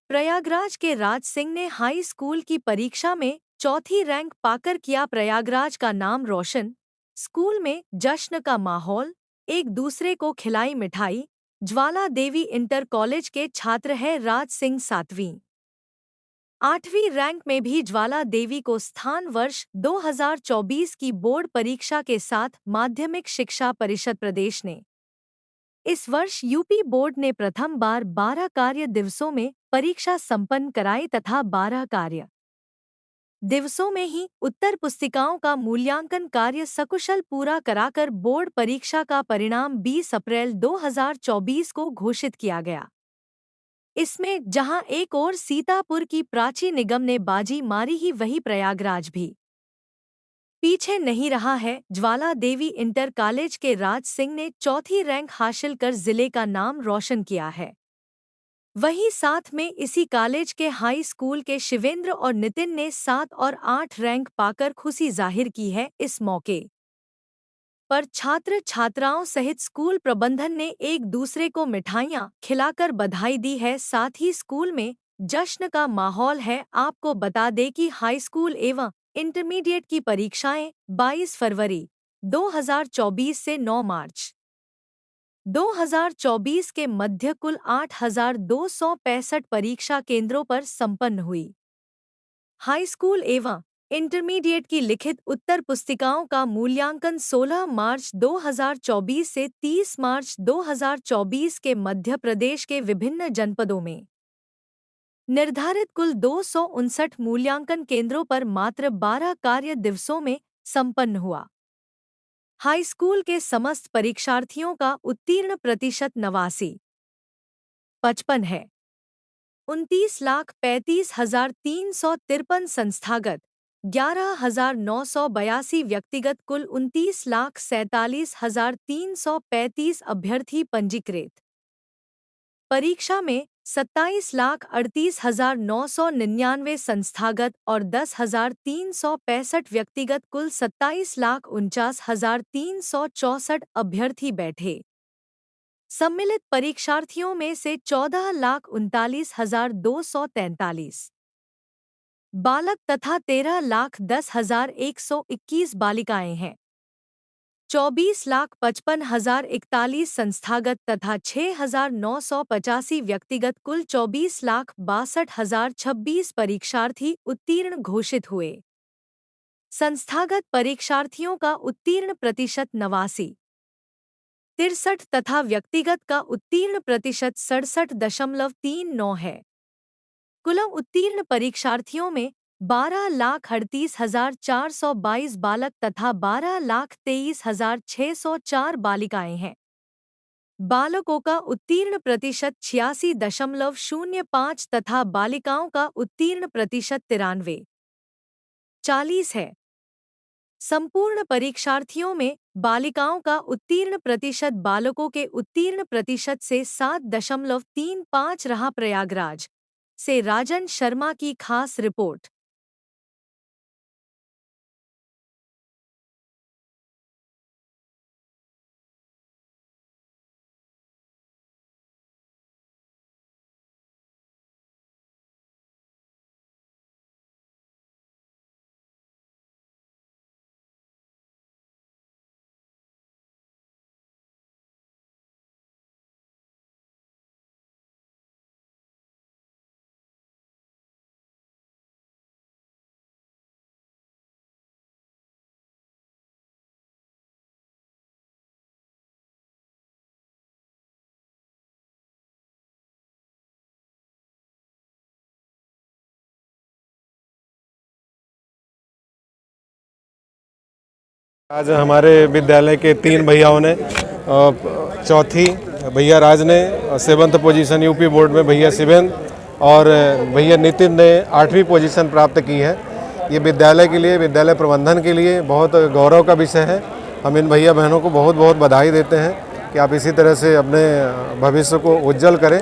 प्रयागराज के राज सिंह ने high school की परीक्षा में चौथी रैंक पाकर किया प्रयागराज का नाम रोशन। स्कूल में जश्न का माहौल, एक दूसरे को खिलाई मिठाई। ज्वाला देवी इंटर कॉलेज के छात्र है राज सिंह 7वीं 8वीं रैंक में भी ज्वाला देवी को स्थान वर्ष 2024 की बोर्ड परीक्षा के साथ माध्यमिक शिक्षा परिषद प्रदेश ने इस वर्ष यूपी बोर्ड ने प्रथम बार 12 कार्य दिवसों में परीक्षा संपन्न कराई तथा 12 कार्य दिवसों में ही उत्तर पुस्तिकाओं का मूल्यांकन कार्य सकुशल पूरा कराकर बोर्ड परीक्षा का परिणाम 20 अप्रैल 2024 को घोषित किया गया। इसमें जहां एक ओर सीतापुर की प्राची निगम ने बाजी मारी ही वही प्रयागराज भी पीछे नहीं रहा है। ज्वाला देवी इंटर कॉलेज के राज सिंह ने चौथी रैंक हासिल कर जिले का नाम रोशन किया है। वहीं साथ में इसी कॉलेज के हाई स्कूल के शिवेंद्र और नितिन ने 7 और 8 रैंक पाकर खुशी जाहिर की है। इस मौके पर छात्र छात्राओं सहित स्कूल प्रबंधन ने एक दूसरे को मिठाइयां खिलाकर बधाई दी है। साथ ही स्कूल में जश्न का माहौल है। आपको बता दें कि हाई स्कूल एवं इंटरमीडिएट की परीक्षाएं 22 फरवरी 2024 से 9 मार्च 2024 के मध्य कुल 8,265 परीक्षा केंद्रों पर संपन्न हुई। हाई स्कूल एवं इंटरमीडिएट की लिखित उत्तर पुस्तिकाओं का मूल्यांकन 16 मार्च 2024 से 30 मार्च 2024 के मध्य प्रदेश के विभिन्न जनपदों में निर्धारित कुल 259 मूल्यांकन केंद्रों पर मात्र 12 कार्य दिवसों में संपन्न हुआ। हाई स्कूल के समस्त परीक्षार्थियों का उत्तीर्ण प्रतिशत 89.55 है। 29,35,353 संस्थागत, 11,982 व्यक्तिगत, कुल 29,47,335 अभ्यर्थी पंजीकृत। परीक्षा में 27,38,999 संस्थागत और 10,365 व्यक्तिगत, कुल 27,49,364 अभ्यर्थी बैठे। सम्मिलित परीक्षार्थियों में से 14,39,243 बालक तथा 13,10,121 बालिकाएं हैं। 24,55,041 संस्थागत तथा 6,985 व्यक्तिगत, कुल 24,62,026 परीक्षार्थी उत्तीर्ण घोषित हुए। संस्थागत परीक्षार्थियों का उत्तीर्ण प्रतिशत 89.63 तथा व्यक्तिगत का उत्तीर्ण प्रतिशत 67.39 है। कुल उत्तीर्ण परीक्षार्थियों में 12,38,422 बालक तथा 12,23,604 बालिकाएं हैं। बालकों का उत्तीर्ण प्रतिशत 86.05 तथा बालिकाओं का उत्तीर्ण प्रतिशत 93.40 है। संपूर्ण परीक्षार्थियों में बालिकाओं का उत्तीर्ण प्रतिशत बालकों के उत्तीर्ण प्रतिशत से 7.35 रहा। प्रयागराज से राजन शर्मा की खास रिपोर्ट। आज हमारे विद्यालय के 3 भैयाओं ने चौथी भैया राज ने, 7th पोजीशन यूपी बोर्ड में भैया शिवेंद्र और भैया नितिन ने 8वीं पोजीशन प्राप्त की है। ये विद्यालय के लिए, विद्यालय प्रबंधन के लिए बहुत गौरव का विषय है। हम इन भैया बहनों को बहुत बहुत बधाई देते हैं कि आप इसी तरह से अपने भविष्य को उज्जवल करें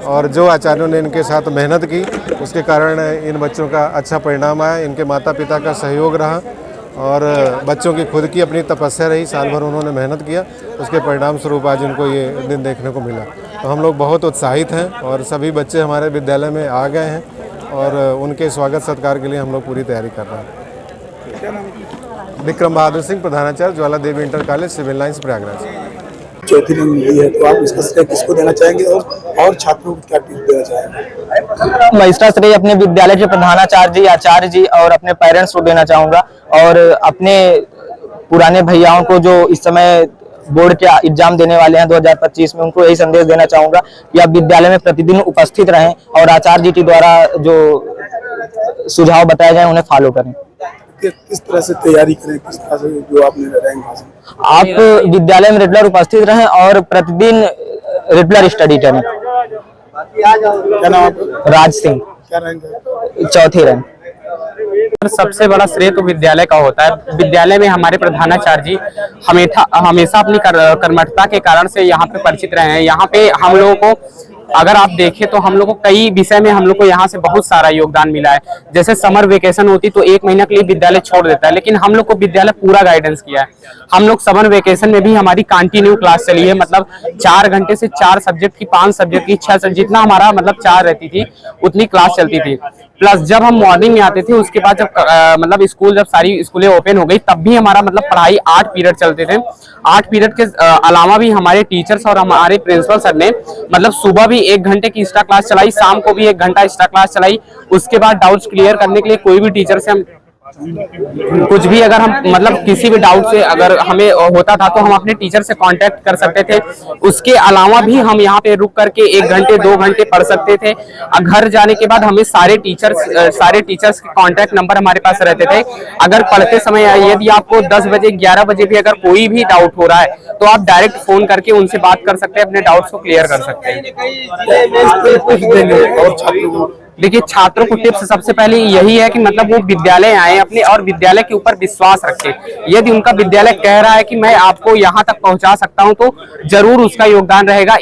और जो आचार्यों ने इनके साथ मेहनत की उसके कारण इन बच्चों का अच्छा परिणाम आया। इनके माता पिता का सहयोग रहा और बच्चों की खुद की अपनी तपस्या रही, साल भर उन्होंने मेहनत किया, उसके परिणाम स्वरूप आज इनको ये दिन देखने को मिला। तो हम लोग बहुत उत्साहित हैं और सभी बच्चे हमारे विद्यालय में आ गए हैं और उनके स्वागत सत्कार के लिए हम लोग पूरी तैयारी कर रहे हैं। विक्रम बहादुर सिंह, प्रधानाचार्य, Jwala Devi inter college, Civil Lines, Prayagraj. चौथी रैंक मिली है, तो आप इसका श्रेय किसको देना चाहेंगे और छात्रों को क्या टिप्स देना चाहेंगे? मैं इसका श्रेय अपने विद्यालय के प्रधानाचार्य जी, आचार्य जी और अपने पेरेंट्स को देना चाहूंगा और अपने पुराने भैयाओं को जो इस समय बोर्ड के एग्जाम देने वाले हैं 2025 में, उनको यही संदेश देना चाहूंगा कि आप विद्यालय में प्रतिदिन उपस्थित रहें और आचार्य जी के द्वारा जो सुझाव बताए जाए उन्हें फॉलो करें। किस तरह से तैयारी करें, किस तरह से जो आपने रैंक हासिल? आप विद्यालय में रेगुलर उपस्थित रहें और प्रतिदिन रेगुलर स्टडी करें। क्या नाम आपका? राज सिंह, क्या रैंक है? चौथी रैंक। सबसे बड़ा श्रेय तो विद्यालय का होता है। विद्यालय में हमारे प्रधानाचार्य जी हमेशा अपनी कर्मठता के कारण से यहाँ पे परिचित रहे हैं। यहाँ पे हम लोगों को अगर आप देखें तो हम लोग को कई विषय में हम लोग को यहाँ से बहुत सारा योगदान मिला है। जैसे समर वेकेशन होती तो 1 महीना के लिए विद्यालय छोड़ देता है, लेकिन हम लोग को विद्यालय पूरा गाइडेंस किया है। हम लोग समर वेकेशन में भी हमारी कंटिन्यू क्लास चली है, मतलब 4 घंटे से 4 सब्जेक्ट की, 5 सब्जेक्ट की, 6 सब्जेक्ट, जितना हमारा मतलब 4 रहती थी उतनी क्लास चलती थी। प्लस जब हम मॉर्निंग में आते थे, उसके बाद जब मतलब स्कूल, जब सारी स्कूलें ओपन हो गई तब भी हमारा मतलब पढ़ाई 8 पीरियड चलते थे। 8 पीरियड के अलावा भी हमारे टीचर्स और हमारे प्रिंसिपल सर ने मतलब सुबह भी 1 घंटे की एक्स्ट्रा क्लास चलाई, शाम को भी 1 घंटा एक्स्ट्रा क्लास चलाई। उसके बाद डाउट्स क्लियर करने के लिए कोई भी टीचर से हम कुछ भी अगर हम मतलब किसी भी डाउट से अगर हमें होता था तो हम अपने टीचर से कांटेक्ट कर सकते थे। उसके अलावा भी हम यहाँ पे रुक करके 1 घंटे 2 घंटे पढ़ सकते थे। घर जाने के बाद हमें सारे टीचर्स के कांटेक्ट नंबर हमारे पास रहते थे। अगर पढ़ते समय यदि आपको 10 बजे 11 बजे भी अगर कोई भी डाउट हो रहा है तो आप डायरेक्ट फोन करके उनसे बात कर सकते हैं, अपने डाउट्स को क्लियर कर सकते हैं। देखिए, छात्रों को टिप्स सबसे पहले यही है कि मतलब वो विद्यालय आए अपने और विद्यालय के ऊपर विश्वास रखें। यदि उनका विद्यालय कह रहा है कि मैं आपको यहाँ तक पहुँचा सकता हूँ तो जरूर उसका योगदान रहेगा।